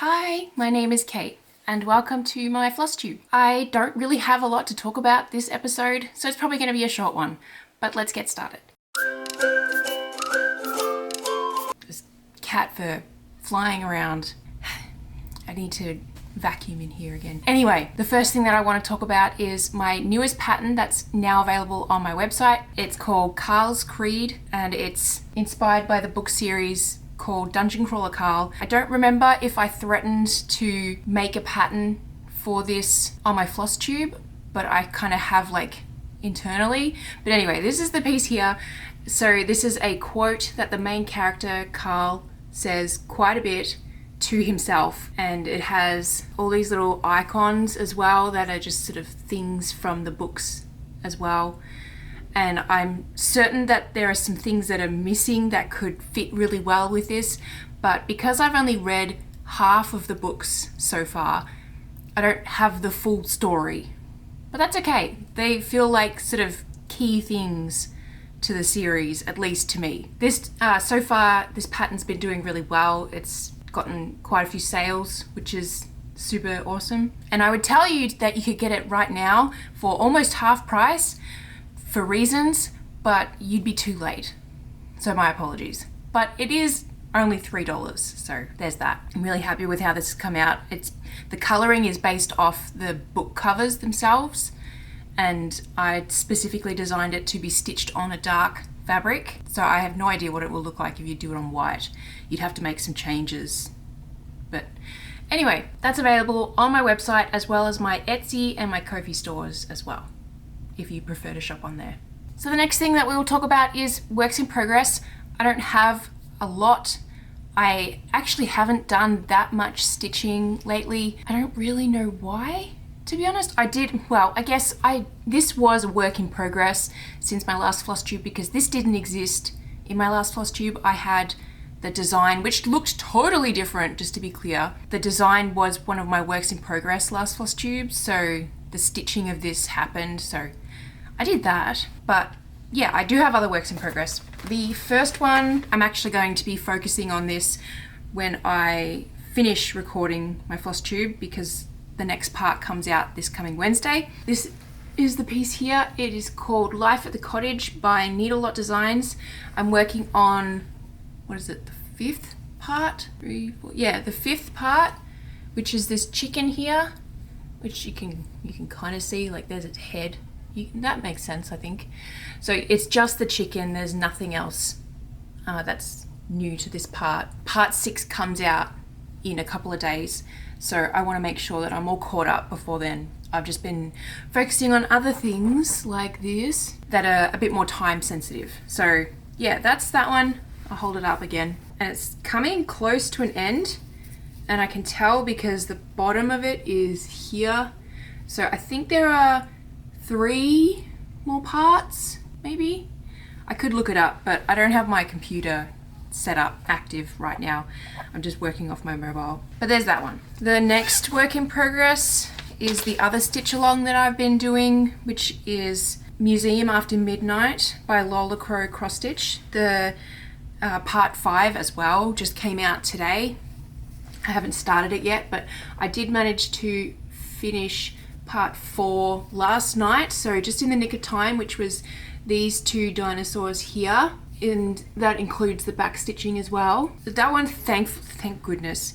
Hi, my name is Kate and welcome to my FlossTube. I don't really have a lot to talk about this episode, so it's probably going to be a short one, but let's get started. This cat fur flying around. I need to vacuum in here again. Anyway, the first thing that I want to talk about is my newest pattern that's now available on my website. It's called Carl's Creed and it's inspired by the book series called Dungeon Crawler Carl. I don't remember if I threatened to make a pattern for this on my FlossTube, but I kind of have like internally. But anyway, this is the piece here. So this is a quote that the main character Carl says quite a bit to himself, and it has all these little icons as well that are just sort of things from the books as well. And I'm certain that there are some things that are missing that could fit really well with this, but because I've only read half of the books so far, I don't have the full story. But that's okay. They feel like sort of key things to the series, at least to me. This so far, this pattern's been doing really well. It's gotten quite a few sales, which is super awesome. And I would tell you that you could get it right now for almost half price for reasons, but you'd be too late. So my apologies. But it is only $3, so there's that. I'm really happy with how this has come out. The coloring is based off the book covers themselves, and I specifically designed it to be stitched on a dark fabric. So I have no idea what it will look like if you do it on white. You'd have to make some changes. But anyway, that's available on my website as well as my Etsy and my Ko-fi stores as well, if you prefer to shop on there. So the next thing that we will talk about is works in progress. I don't have a lot. I actually haven't done that much stitching lately. I don't really know why, to be honest. This was a work in progress since my last FlossTube, because this didn't exist in my last FlossTube. I had the design, which looked totally different, just to be clear. The design was one of my works in progress last FlossTube, so the stitching of this happened, so I did that. But yeah, I do have other works in progress. The first one, I'm actually going to be focusing on this when I finish recording my FlossTube, because the next part comes out this coming Wednesday. This is the piece here. It is called Life at the Cottage by Needle Lot Designs. I'm working on, what is it, the fifth part? The fifth part, which is this chicken here, which you can kind of see, like there's its head. That makes sense, I think. So it's just the chicken, there's nothing else that's new to this part. Part 6 comes out in a couple of days, so I want to make sure that I'm all caught up before then. I've just been focusing on other things like this that are a bit more time sensitive. So yeah, that's that one. I'll hold it up again. And it's coming close to an end, and I can tell because the bottom of it is here. So I think there are 3 more parts, maybe? I could look it up, but I don't have my computer set up active right now. I'm just working off my mobile. But there's that one. The next work in progress is the other stitch along that I've been doing, which is Museum After Midnight by Lola Crow Cross Stitch. The part 5 as well just came out today. I haven't started it yet, but I did manage to finish part 4 last night, so just in the nick of time, which was these 2 dinosaurs here, and that includes the back stitching as well. That one, thank goodness,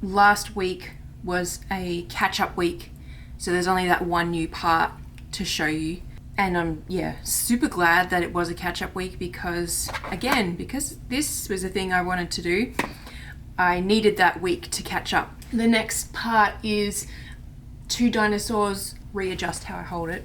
last week was a catch-up week, so there's only that one new part to show you. And I'm super glad that it was a catch-up week, because this was a thing I wanted to do. I needed that week to catch up. The next part is 2 dinosaurs. Readjust how I hold it.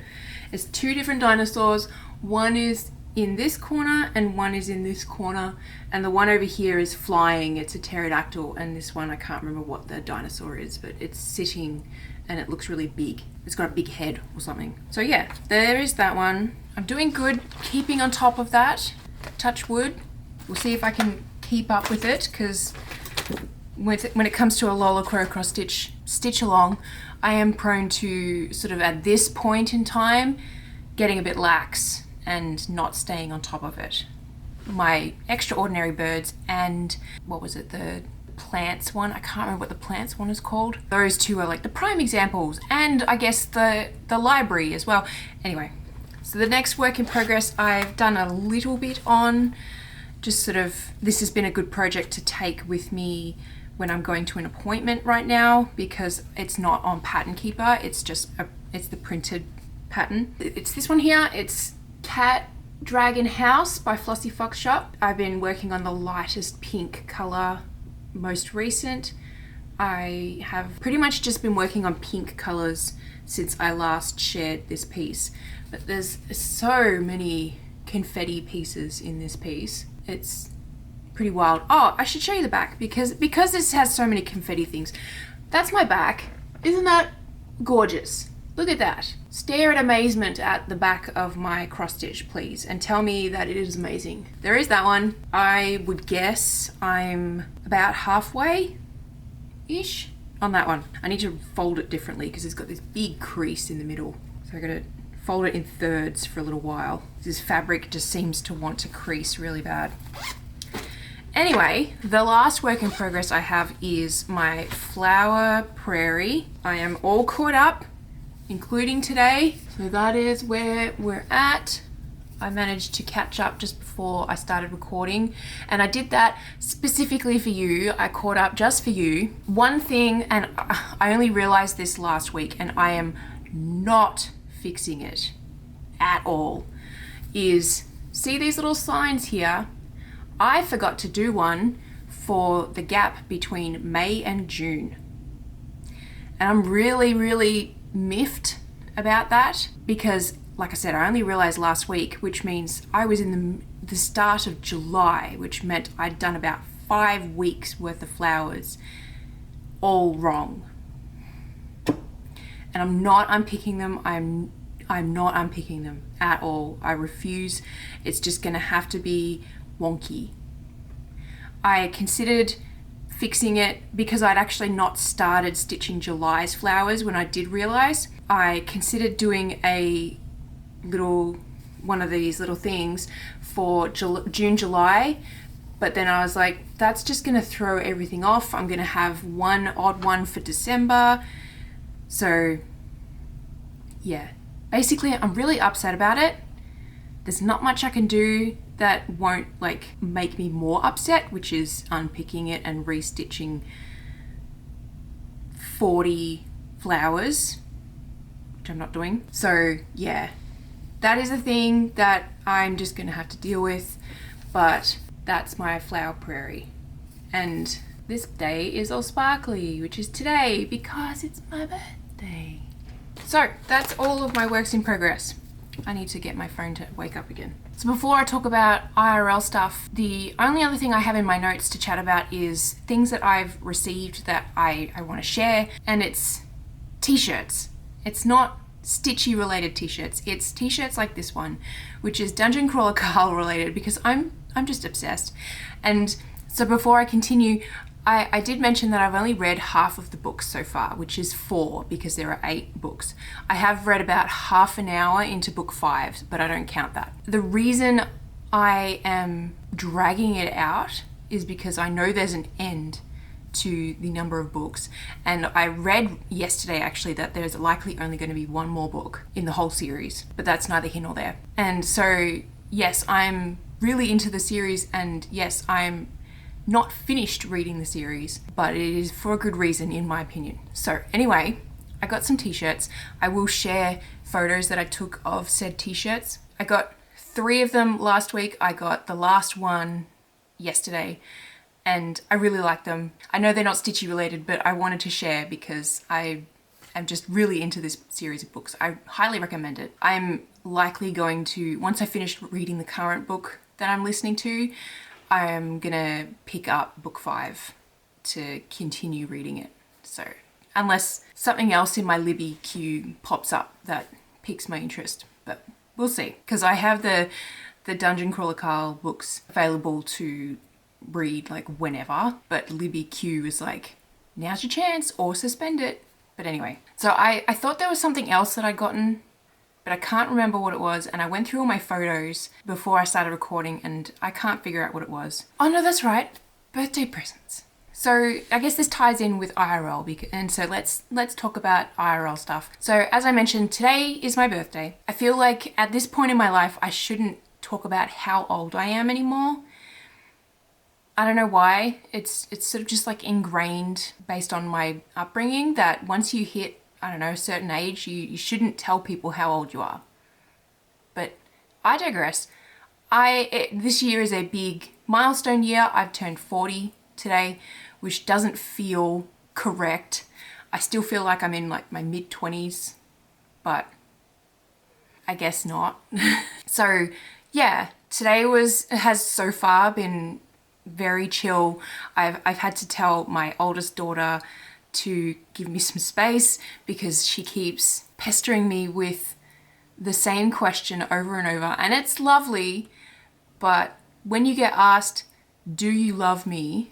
It's 2 different dinosaurs. One is in this corner and one is in this corner, and the one over here is flying. It's a pterodactyl, and this one, I can't remember what the dinosaur is, but it's sitting and it looks really big. It's got a big head or something. So yeah, there is that one. I'm doing good keeping on top of that. Touch wood. We'll see if I can keep up with it, because when it comes to a Lola Crow cross stitch along, I am prone to sort of at this point in time getting a bit lax and not staying on top of it. My extraordinary birds and what was it, the plants one. I can't remember what the plants one is called. Those two are like the prime examples, and I guess the library as well. Anyway, so the next work in progress I've done a little bit on, just sort of, this has been a good project to take with me when I'm going to an appointment right now, because it's not on Pattern Keeper, it's just it's the printed pattern. It's this one here. It's Cat Dragon House by Flossie Fox Shop. I've been working on the lightest pink color, most recent. I have pretty much just been working on pink colors since I last shared this piece, but there's so many confetti pieces in this piece. It's pretty wild. Oh, I should show you the back because this has so many confetti things. That's my back. Isn't that gorgeous? Look at that. Stare at amazement at the back of my cross stitch, please, and tell me that it is amazing. There is that one. I would guess I'm about halfway-ish on that one. I need to fold it differently because it's got this big crease in the middle. So I gotta fold it in thirds for a little while. This fabric just seems to want to crease really bad. Anyway, the last work in progress I have is my flower Prairie. I am all caught up, including today. So that is where we're at. I managed to catch up just before I started recording, and I did that specifically for you. I caught up just for you. One thing, and I only realized this last week, and I am not fixing it at all, is see these little signs here? I forgot to do one for the gap between May and June. And I'm really miffed about that because, like I said, I only realized last week, which means I was in the start of July, which meant I'd done about 5 weeks worth of flowers all wrong. And I'm not unpicking them. I'm not unpicking them at all. I refuse. It's just gonna have to be wonky. I considered fixing it because I'd actually not started stitching July's flowers when I did realize. I considered doing a one of these little things for June, July, but then I was like, that's just gonna throw everything off. I'm gonna have one odd one for December. So yeah, basically I'm really upset about it. There's not much I can do that won't like make me more upset, which is unpicking it and restitching 40 flowers, which I'm not doing. So yeah, that is a thing that I'm just gonna have to deal with, but that's my flower Prairie. And this day is all sparkly, which is today because it's my birthday. So that's all of my works in progress. I need to get my phone to wake up again. So before I talk about IRL stuff, the only other thing I have in my notes to chat about is things that I've received that I want to share, and it's t-shirts. It's not stitchy related t-shirts, it's t-shirts like this one, which is Dungeon Crawler Carl related because I'm just obsessed. And so before I continue, I did mention that I've only read half of the books so far, which is 4 because there are 8 books. I have read about half an hour into book 5, but I don't count that. The reason I am dragging it out is because I know there's an end to the number of books, and I read yesterday actually that there's likely only going to be one more book in the whole series, but that's neither here nor there. And so yes, I'm really into the series, and yes, I'm not finished reading the series, but it is for a good reason in my opinion. So anyway, I got some t-shirts. I will share photos that I took of said t-shirts. I got 3 of them last week. I got the last one yesterday and I really like them. I know they're not stitchy related, but I wanted to share because I am just really into this series of books. I highly recommend it. I'm likely going to, once I finish reading the current book that I'm listening to, I am gonna pick up book 5 to continue reading it. So unless something else in my Libby queue pops up that piques my interest, but we'll see. Because I have the Dungeon Crawler Carl books available to read like whenever, but Libby queue is like, now's your chance or suspend it. But anyway, so I thought there was something else that I'd gotten, but I can't remember what it was, and I went through all my photos before I started recording and I can't figure out what it was. Oh no, that's right, birthday presents. So I guess this ties in with IRL, and so let's talk about IRL stuff. So as I mentioned, today is my birthday. I feel like at this point in my life, I shouldn't talk about how old I am anymore. I don't know why. It's sort of just like ingrained based on my upbringing that once you hit, I don't know, a certain age, you shouldn't tell people how old you are. But I digress. This year is a big milestone year. I've turned 40 today, which doesn't feel correct. I still feel like I'm in like my mid-20s, but I guess not. So yeah, today has so far been very chill. I've had to tell my oldest daughter to give me some space because she keeps pestering me with the same question over and over, and it's lovely, but when you get asked, do you love me,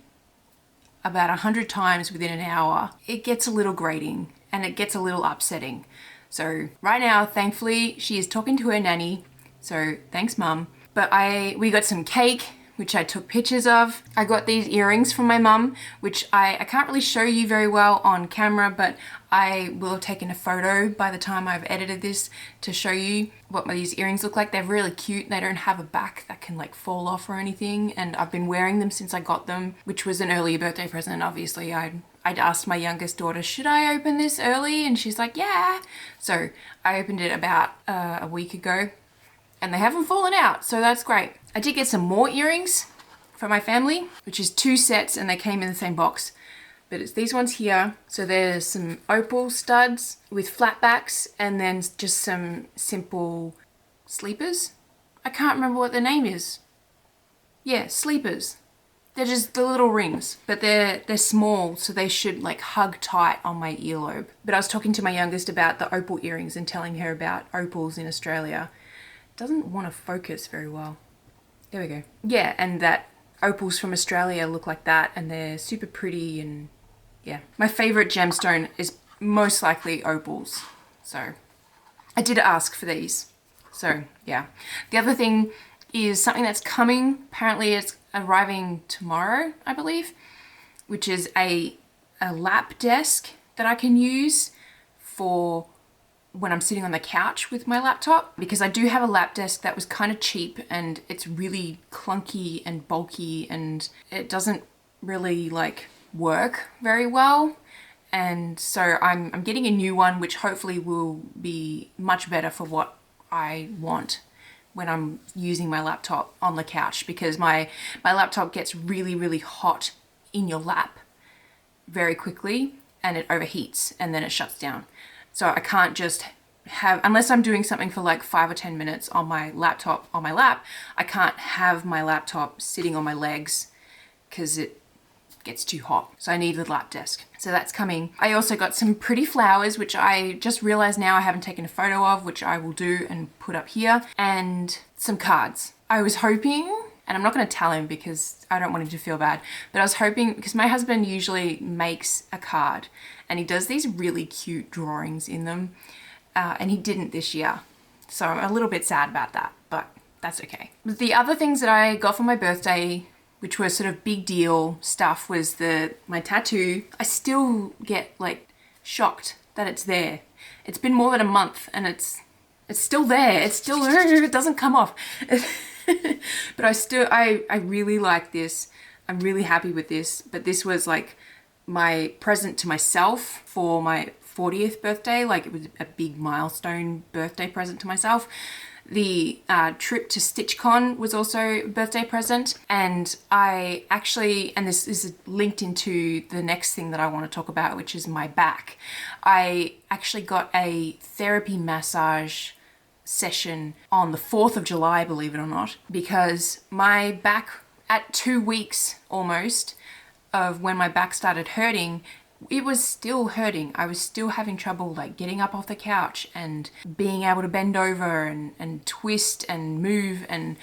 about 100 times within an hour, it gets a little grating and it gets a little upsetting. So right now, thankfully, she is talking to her nanny. So thanks, Mum. But we got some cake, which I took pictures of. I got these earrings from my mum, which I can't really show you very well on camera, but I will have taken a photo by the time I've edited this to show you what these earrings look like. They're really cute. They don't have a back that can like fall off or anything. And I've been wearing them since I got them, which was an early birthday present. Obviously, I'd asked my youngest daughter, should I open this early? And she's like, yeah. So I opened it about a week ago and they haven't fallen out. So that's great. I did get some more earrings for my family, which is 2 sets and they came in the same box. But it's these ones here. So there's some opal studs with flat backs and then just some simple sleepers. I can't remember what the name is. Yeah, sleepers. They're just the little rings, but they're small, so they should like hug tight on my earlobe. But I was talking to my youngest about the opal earrings and telling her about opals in Australia. It doesn't want to focus very well. There we go. Yeah, and that opals from Australia look like that and they're super pretty and yeah. My favorite gemstone is most likely opals. So I did ask for these. So yeah. The other thing is something that's coming. Apparently it's arriving tomorrow, I believe, which is a lap desk that I can use for when I'm sitting on the couch with my laptop, because I do have a lap desk that was kind of cheap and it's really clunky and bulky and it doesn't really like work very well. And so I'm getting a new one, which hopefully will be much better for what I want when I'm using my laptop on the couch, because my laptop gets really, really hot in your lap very quickly and it overheats and then it shuts down. So I can't just have, unless I'm doing something for like 5 or 10 minutes on my laptop on my lap, I can't have my laptop sitting on my legs because it gets too hot. So I need a lap desk. So that's coming. I also got some pretty flowers, which I just realized now I haven't taken a photo of, which I will do and put up here, and some cards. I was hoping, and I'm not going to tell him because I don't want him to feel bad, but I was hoping, because my husband usually makes a card and he does these really cute drawings in them, and he didn't this year. So I'm a little bit sad about that, but that's okay. The other things that I got for my birthday, which were sort of big deal stuff, was my tattoo. I still get like shocked that it's there. It's been more than a month and it's still there. It's still, it doesn't come off. But I really like this. I'm really happy with this. But this was like my present to myself for my 40th birthday. Like it was a big milestone birthday present to myself. The trip to StitchCon was also a birthday present, and I actually, and this is linked into the next thing that I want to talk about, which is my back. I actually got a therapy massage session on the 4th of July, believe it or not, because my back, at 2 weeks almost of when my back started hurting, it was still hurting. I was still having trouble like getting up off the couch and being able to bend over and twist and move. And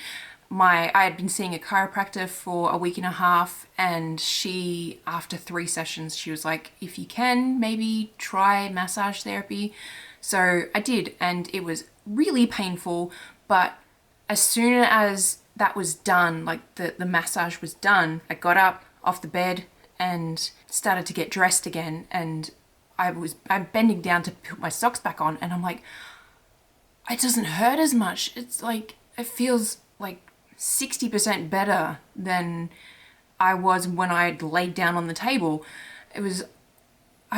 I had been seeing a chiropractor for a week and a half, and she, after 3 sessions, she was like, if you can, maybe try massage therapy. So I did, and it was really painful, but as soon as that was done, like the massage was done, I got up off the bed and started to get dressed again, and I'm bending down to put my socks back on, and I'm like, it doesn't hurt as much. It's like, it feels like 60% better than I was when I laid down on the table. I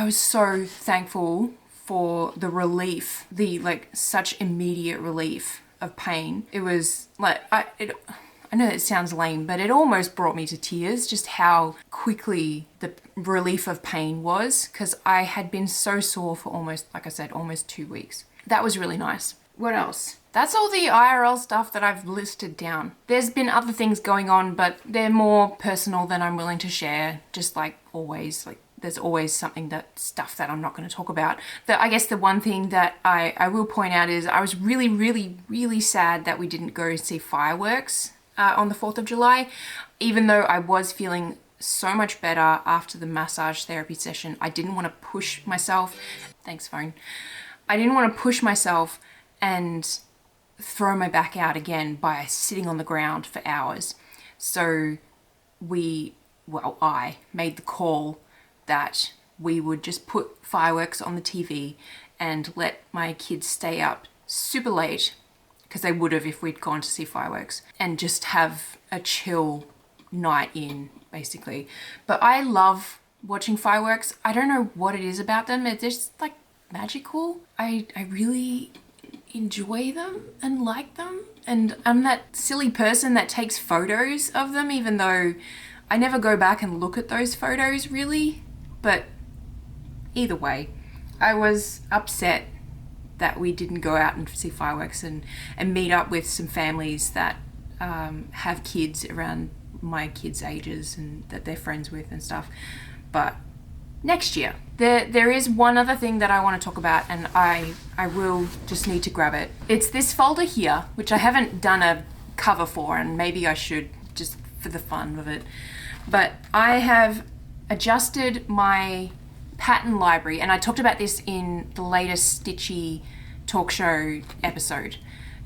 was so thankful for the relief, the like such immediate relief of pain. It was like, I know it sounds lame, but it almost brought me to tears, just how quickly the relief of pain was, because I had been so sore for almost, like I said, almost 2 weeks. That was really nice. What else? That's all the IRL stuff that I've listed down. There's been other things going on, but they're more personal than I'm willing to share, just like always. Like, there's always stuff that I'm not going to talk about. I guess the one thing that I will point out is I was really, really, really sad that we didn't go see fireworks on the 4th of July. Even though I was feeling so much better after the massage therapy session, I didn't want to push myself. Thanks, phone. I didn't want to push myself and throw my back out again by sitting on the ground for hours. So I made the call that we would just put fireworks on the TV and let my kids stay up super late, because they would have if we'd gone to see fireworks, and just have a chill night in, basically. But I love watching fireworks. I don't know what it is about them. It's just like magical. I really enjoy them and like them, and I'm that silly person that takes photos of them, even though I never go back and look at those photos really. But either way, I was upset that we didn't go out and see fireworks and meet up with some families that have kids around my kids' ages and that they're friends with and stuff. But next year. There is one other thing that I want to talk about, and I will just need to grab it. It's this folder here, which I haven't done a cover for, and maybe I should, just for the fun of it. But I have adjusted my pattern library, and I talked about this in the latest Stitchy talk show episode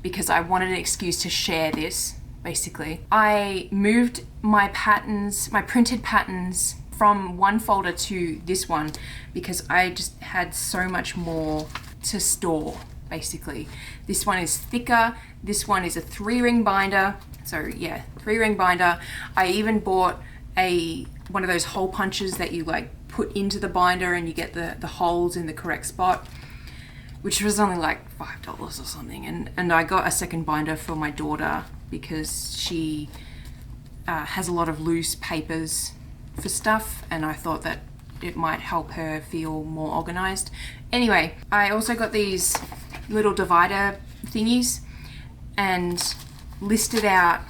because I wanted an excuse to share this, basically. I moved my patterns, my printed patterns, from one folder to this one because I just had so much more to store, basically. This one is thicker. This one is a 3-ring binder. So yeah, 3-ring binder. I even bought one of those hole punches that you like put into the binder and you get the holes in the correct spot, which was only like $5 or something. And I got a second binder for my daughter because she has a lot of loose papers for stuff, and I thought that it might help her feel more organized. Anyway, I also got these little divider thingies and listed out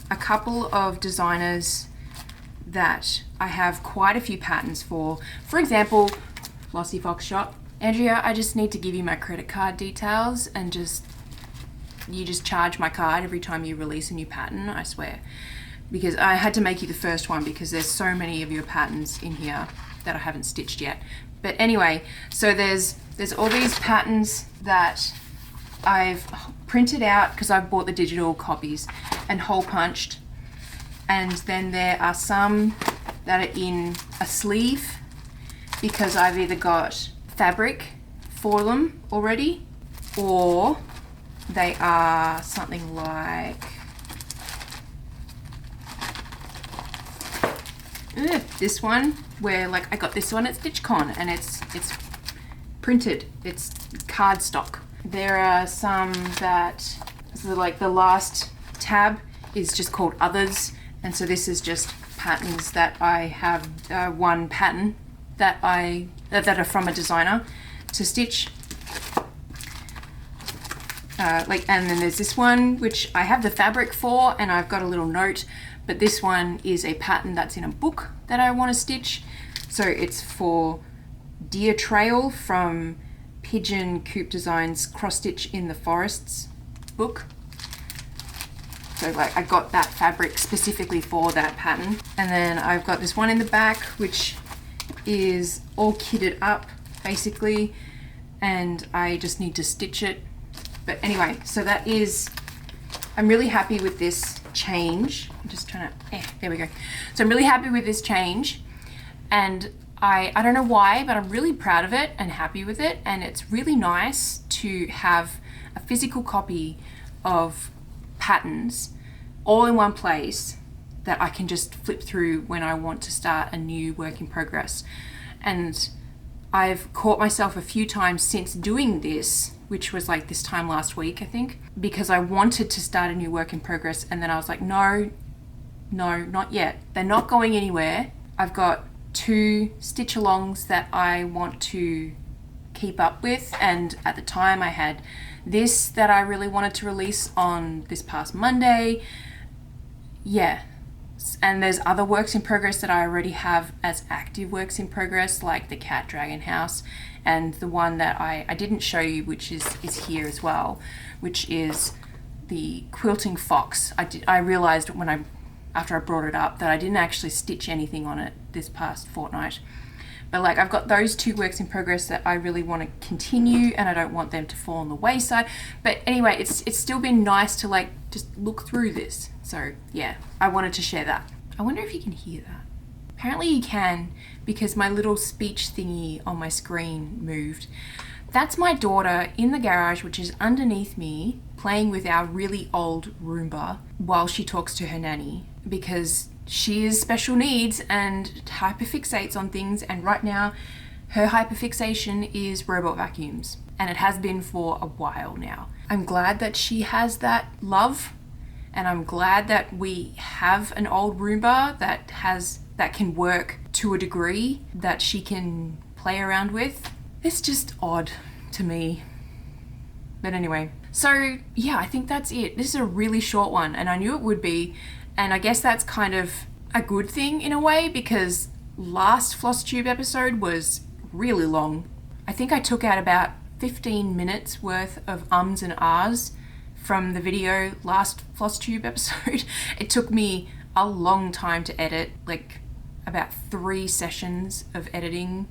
a couple of designers that I have quite a few patterns for. For example, Flossie Fox Shop. Andrea, I just need to give you my credit card details and you just charge my card every time you release a new pattern, I swear. Because I had to make you the first one because there's so many of your patterns in here that I haven't stitched yet. But anyway, so there's all these patterns that I've printed out because I've bought the digital copies and hole punched. And then there are some that are in a sleeve because I've either got fabric for them already, or they are something like this one, where like I got this one at StitchCon and it's printed, it's cardstock. There are some that, so like the last tab is just called Others, and so this is just patterns that I have, one pattern that that are from a designer to stitch. And then there's this one which I have the fabric for and I've got a little note, but this one is a pattern that's in a book that I want to stitch. So it's for Deer Trail from Pigeon Coop Designs Cross Stitch in the Forests book. So like I got that fabric specifically for that pattern. And then I've got this one in the back which is all kitted up basically, and I just need to stitch it. But anyway, so that is, I'm really happy with this change. I'm just trying to, there we go. So I'm really happy with this change. And I don't know why, but I'm really proud of it and happy with it. And it's really nice to have a physical copy of patterns all in one place that I can just flip through when I want to start a new work in progress. And I've caught myself a few times since doing this, which was like this time last week, I think, because I wanted to start a new work in progress. And then I was like, no, not yet. They're not going anywhere. I've got 2 stitch alongs that I want to keep up with. And at the time I had this that I really wanted to release on this past Monday. Yeah. And there's other works in progress that I already have as active works in progress, like the cat dragon house, and the one that I didn't show you, which is here as well, which is the quilting fox. I realized after I brought it up that I didn't actually stitch anything on it this past fortnight. But like, I've got those 2 works in progress that I really want to continue, and I don't want them to fall on the wayside. But anyway, it's still been nice to like just look through this. So yeah, I wanted to share that. I wonder if you can hear that. Apparently you can, because my little speech thingy on my screen moved. That's my daughter in the garage, which is underneath me, playing with our really old Roomba while she talks to her nanny, because she is special needs and hyperfixates on things, and right now her hyperfixation is robot vacuums, and it has been for a while now. I'm glad that she has that love, and I'm glad that we have an old Roomba that can work to a degree that she can play around with. It's just odd to me. But anyway, so yeah, I think that's it. This is a really short one, and I knew it would be. And I guess that's kind of a good thing in a way, because last FlossTube episode was really long. I think I took out about 15 minutes worth of ums and ahs from the video last FlossTube episode. It took me a long time to edit, like about 3 sessions of editing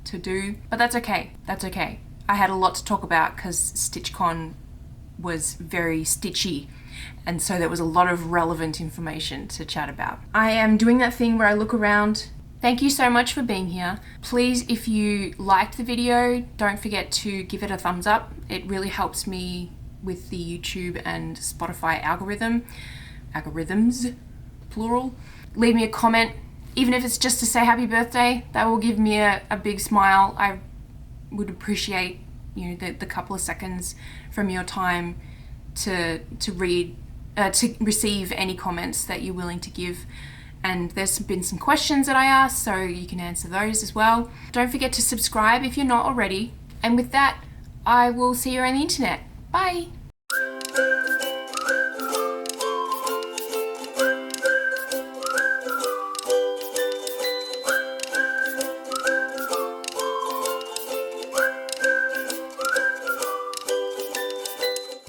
to do, but that's okay. That's okay. I had a lot to talk about because StitchCon was very stitchy, and so there was a lot of relevant information to chat about. I am doing that thing where I look around. Thank you so much for being here. Please, if you liked the video, don't forget to give it a thumbs up. It really helps me with the YouTube and Spotify algorithms, plural. Leave me a comment, even if it's just to say happy birthday. That will give me a big smile. I would appreciate, the couple of seconds from your time to receive any comments that you're willing to give. And there's been some questions that I asked, so you can answer those as well. Don't forget to subscribe if you're not already. And with that, I will see you on the internet. Bye.